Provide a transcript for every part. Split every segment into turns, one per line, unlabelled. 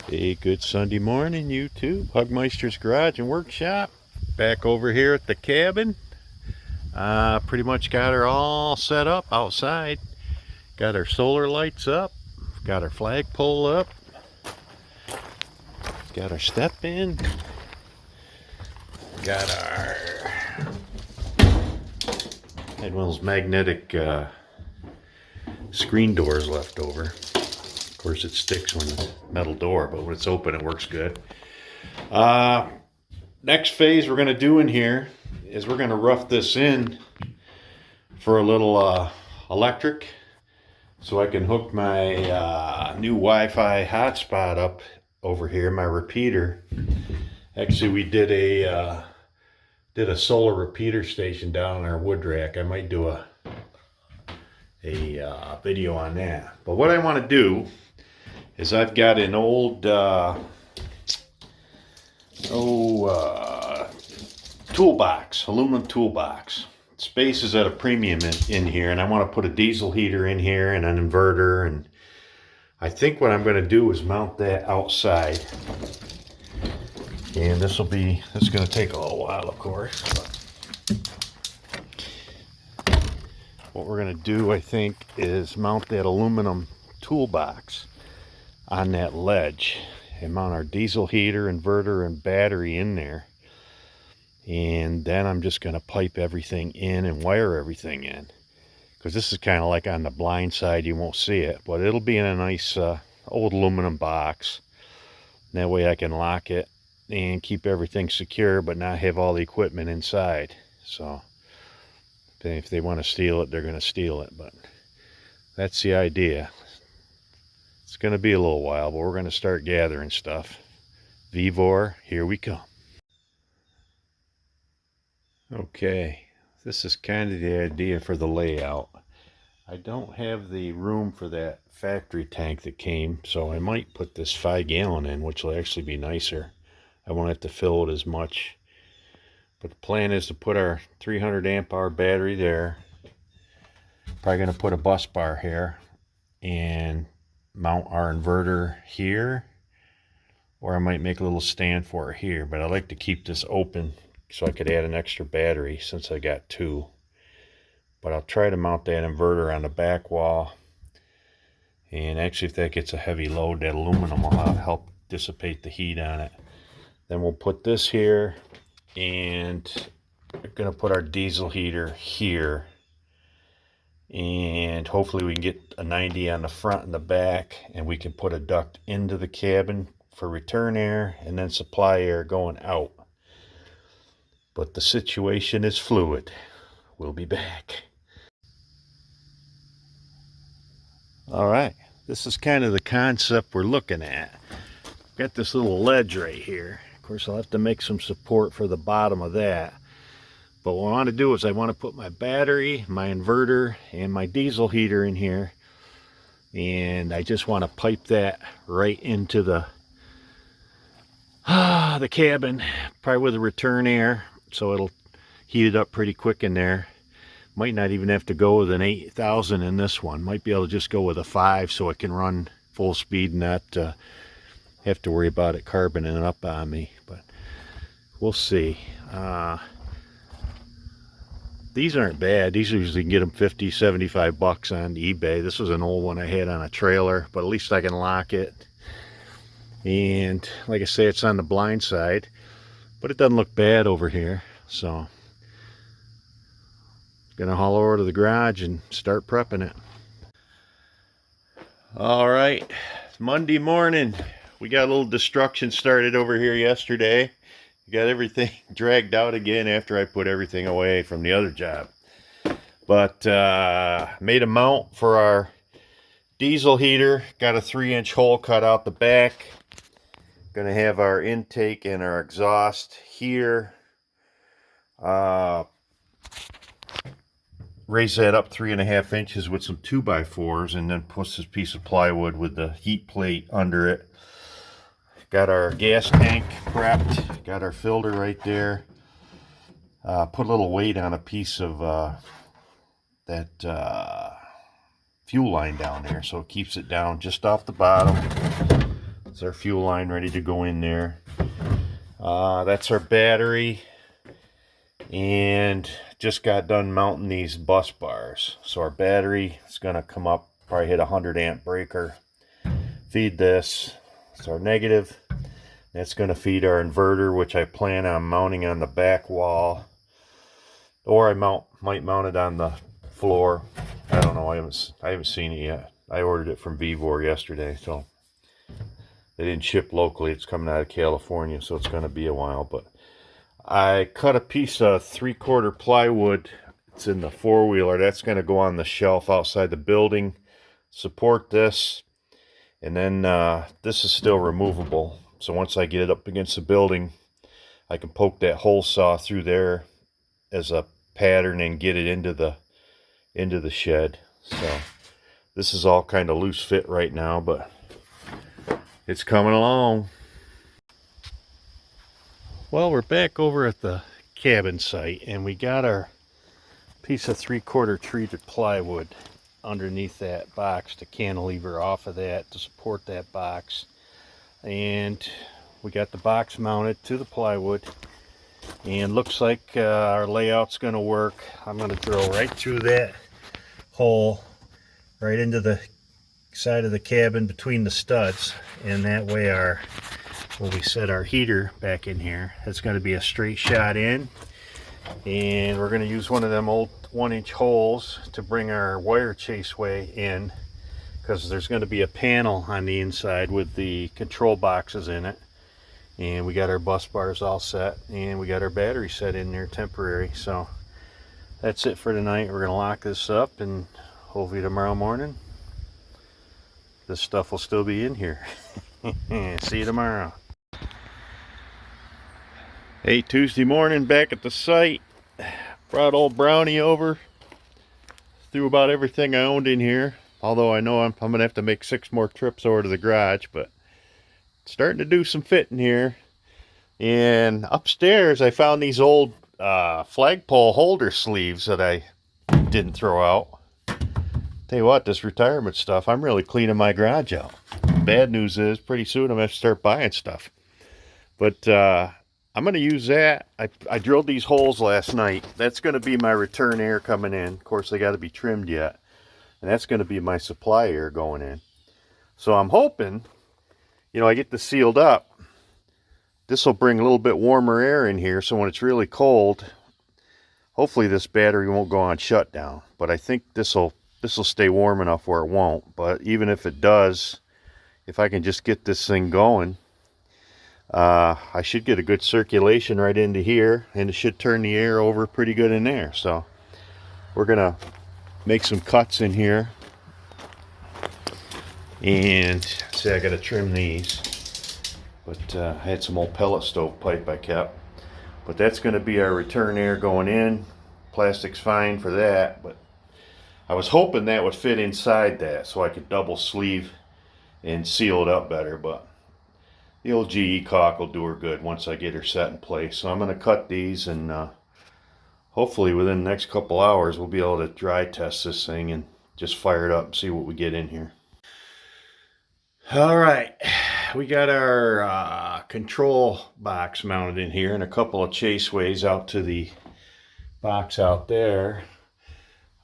Hey, good Sunday morning, YouTube. Hugmeister's Garage and Workshop. Back over here at the cabin. Pretty much got her all set up outside. Got our solar lights up. Got our flagpole up. Got our step in. Got our... Had one of those magnetic screen doors left over. Of course, it sticks when it's a metal door, but when it's open, it works good. Next phase we're going to do in here is we're going to rough this in for a little electric so I can hook my new Wi-Fi hotspot up over here, my repeater. Actually, we did a solar repeater station down on our wood rack. I might do a video on that. But what I want to do is I've got an old toolbox, aluminum toolbox. Space is at a premium in here, and I want to put a diesel heater in here and an inverter, and I think what I'm going to do is mount that outside. And this is going to take a little while, of course. But what we're going to do, I think, is mount that aluminum toolbox on that ledge and mount our diesel heater, inverter, and battery in there. And then I'm just going to pipe everything in and wire everything in, because this is kind of like on the blind side, you won't see it, but it'll be in a nice old aluminum box. That way I can lock it and keep everything secure but not have all the equipment inside. So if they want to steal it, they're going to steal it, but that's the idea. It's going to be a little while, but we're going to start gathering stuff. Vivor, here we come. Okay, this is kind of the idea for the layout. I don't have the room for that factory tank that came, so I might put this 5-gallon in, which will actually be nicer. I won't have to fill it as much. But the plan is to put our 300 amp hour battery there. Probably going to put a bus bar here and mount our inverter here, or I might make a little stand for it here, but I like to keep this open so I could add an extra battery since I got two. But I'll try to mount that inverter on the back wall, and actually if that gets a heavy load, that aluminum will help dissipate the heat on it. Then we'll put this here, and we're going to put our diesel heater here, and hopefully we can get a 90 on the front and the back, and we can put a duct into the cabin for return air and then supply air going out. But the situation is fluid. We'll be back. All right, this is kind of the concept we're looking at. Got this little ledge right here. Of course, I'll have to make some support for the bottom of that. But what I want to do is I want to put my battery, my inverter, and my diesel heater in here. And I just want to pipe that right into the cabin, probably with a return air, so it'll heat it up pretty quick in there. Might not even have to go with an 8,000 in this one. Might be able to just go with a 5 so it can run full speed and not have to worry about it carboning up on me. But we'll see. These aren't bad. These usually can get them 50, 75 bucks on eBay. This was an old one I had on a trailer, but at least I can lock it. And like I say, it's on the blind side, but it doesn't look bad over here. So gonna haul over to the garage and start prepping it. All right, Monday morning. We got a little destruction started over here yesterday. We got everything dragged out again after I put everything away from the other job. But made a mount for our diesel heater. Got a 3-inch hole cut out the back. Gonna have our intake and our exhaust here. Raise that up 3.5 inches with some 2x4s, and then put this piece of plywood with the heat plate under it. Got our gas tank prepped. Got our filter right there. Put a little weight on a piece of that fuel line down there, so it keeps it down just off the bottom. It's our fuel line ready to go in there. That's our battery, and just got done mounting these bus bars. So our battery is going to come up, probably hit a 100 amp breaker. Feed this. It's our negative. That's going to feed our inverter, which I plan on mounting on the back wall, or I might mount it on the floor. I don't know. I haven't seen it yet. I ordered it from Vivor yesterday, so they didn't ship locally. It's coming out of California, so it's going to be a while. But I cut a piece of 3/4 plywood. It's in the four-wheeler. That's going to go on the shelf outside the building, support this, and then this is still removable. So once I get it up against the building, I can poke that hole saw through there as a pattern and get it into the shed. So this is all kind of loose fit right now, but it's coming along. Well, we're back over at the cabin site, and we got our piece of 3/4 treated plywood underneath that box to cantilever off of that to support that box. And we got the box mounted to the plywood, and looks like our layout's going to work. I'm going to drill right through that hole right into the side of the cabin between the studs, and that way when we set our heater back in here, it's going to be a straight shot in. And we're going to use one of them old 1-inch holes to bring our wire chaseway in, because there's going to be a panel on the inside with the control boxes in it. And we got our bus bars all set, and we got our battery set in there temporary. So that's it for tonight. We're going to lock this up, and hopefully tomorrow morning this stuff will still be in here. See you tomorrow. Hey, Tuesday morning, back at the site. Brought old Brownie over. Threw about everything I owned in here. Although I know I'm going to have to make 6 more trips over to the garage, but starting to do some fitting here. And upstairs I found these old flagpole holder sleeves that I didn't throw out. Tell you what, this retirement stuff, I'm really cleaning my garage out. Bad news is, pretty soon I'm going to have to start buying stuff. But I'm going to use that. I drilled these holes last night. That's going to be my return air coming in. Of course, they got to be trimmed yet. And that's going to be my supply air going in. So I'm hoping, I get this sealed up. This will bring a little bit warmer air in here, so when it's really cold, hopefully this battery won't go on shutdown. But I think this will stay warm enough where it won't. But even if it does, if I can just get this thing going, I should get a good circulation right into here, and it should turn the air over pretty good in there. So we're gonna make some cuts in here, and see, I gotta trim these, but I had some old pellet stove pipe I kept, but that's gonna be our return air going in. Plastic's fine for that, but I was hoping that would fit inside that so I could double sleeve and seal it up better, but the old GE caulk will do her good once I get her set in place. So I'm going to cut these, and hopefully within the next couple hours we'll be able to dry test this thing and just fire it up and see what we get in here. All right, we got our control box mounted in here and a couple of chaseways out to the box out there.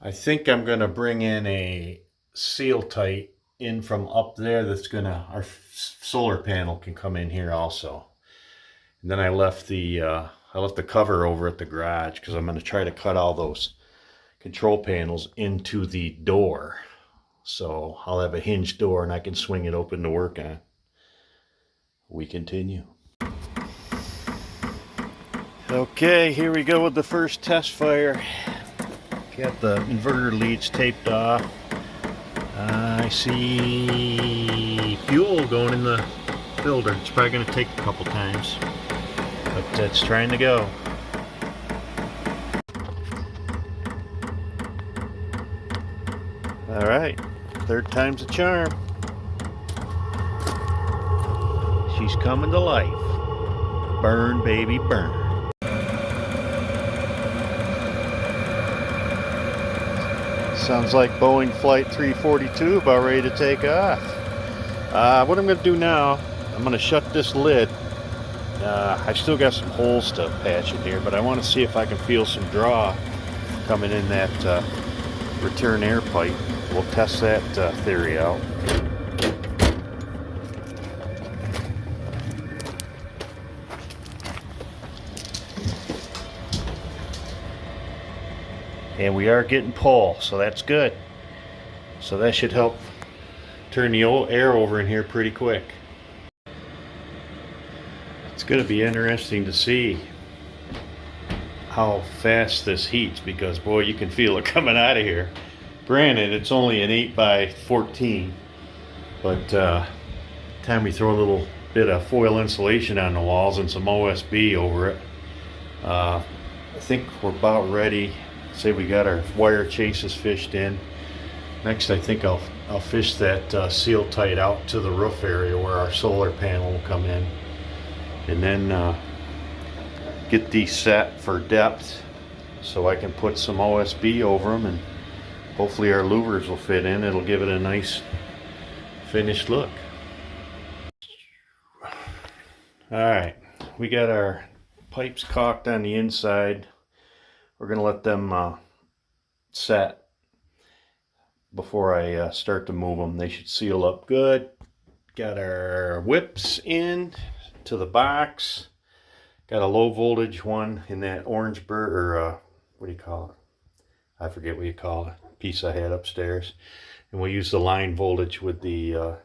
I think I'm going to bring in a seal tight in from up there. That's gonna, our solar panel can come in here also. And then I left the cover over at the garage, because I'm going to try to cut all those control panels into the door, so I'll have a hinged door and I can swing it open to work on. We continue. Okay, here we go with the first test fire. Got the inverter leads taped off. I see fuel going in the filter. It's probably going to take a couple times, but it's trying to go. All right, third time's a charm. She's coming to life. Burn, baby, burn. Sounds like Boeing Flight 342 about ready to take off. What I'm going to do now, I'm going to shut this lid. I've still got some holes to patch in here, but I want to see if I can feel some draw coming in that return air pipe. We'll test that theory out. And we are getting pull, so that's good. So that should help turn the old air over in here pretty quick. It's going to be interesting to see how fast this heats, because boy, you can feel it coming out of here. Granted, it's only an 8x14, but time we throw a little bit of foil insulation on the walls and some OSB over it, I think we're about ready. Say we got our wire chases fished in. Next, I think I'll fish that seal tight out to the roof area where our solar panel will come in, and then get these set for depth so I can put some OSB over them, and hopefully our louvers will fit in. It'll give it a nice finished look. Alright, we got our pipes caulked on the inside. We're going to let them set before I start to move them. They should seal up good. Got our whips in to the box. Got a low voltage one in that orange bird, or what do you call it? I forget what you call it. Piece I had upstairs. And we'll use the line voltage with the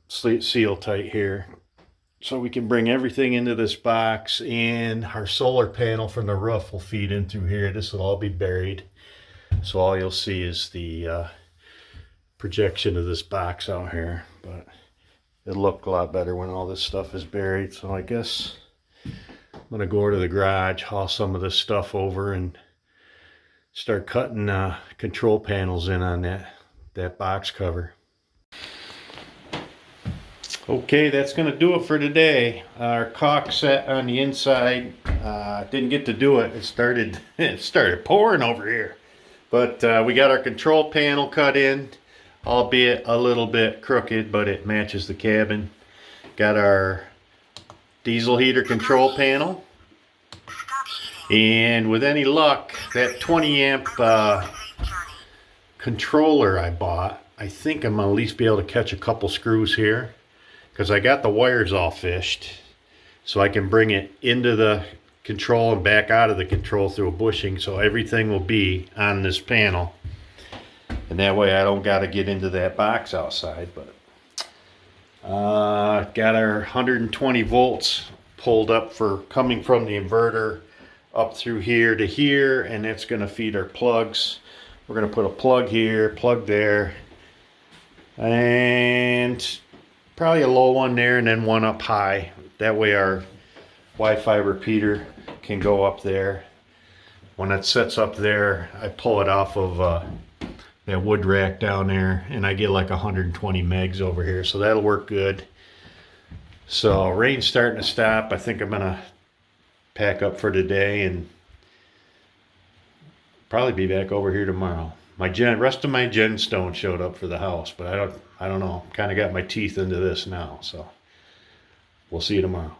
seal tight here, so we can bring everything into this box, and our solar panel from the roof will feed in through here. This will all be buried, so all you'll see is the projection of this box out here, but it'll look a lot better when all this stuff is buried. So I guess I'm gonna go over to the garage, haul some of this stuff over, and start cutting control panels in on that box cover. Okay, that's going to do it for today. Our caulk set on the inside. Didn't get to do it. It started pouring over here. But we got our control panel cut in, albeit a little bit crooked, but it matches the cabin. Got our diesel heater control panel. And with any luck, that 20 amp controller I bought, I think I'm going to at least be able to catch a couple screws here, because I got the wires all fished, so I can bring it into the control and back out of the control through a bushing, so everything will be on this panel, and that way I don't got to get into that box outside. But got our 120 volts pulled up for coming from the inverter up through here to here, and it's going to feed our plugs. We're going to put a plug here, plug there, and probably a low one there, and then one up high. That way our Wi-Fi repeater can go up there. When it sets up there, I pull it off of that wood rack down there, and I get like 120 megs over here, so that'll work good. So rain's starting to stop. I think I'm gonna pack up for today and probably be back over here tomorrow. Rest of my gemstone showed up for the house, but I don't know. Kind of got my teeth into this now, so we'll see you tomorrow.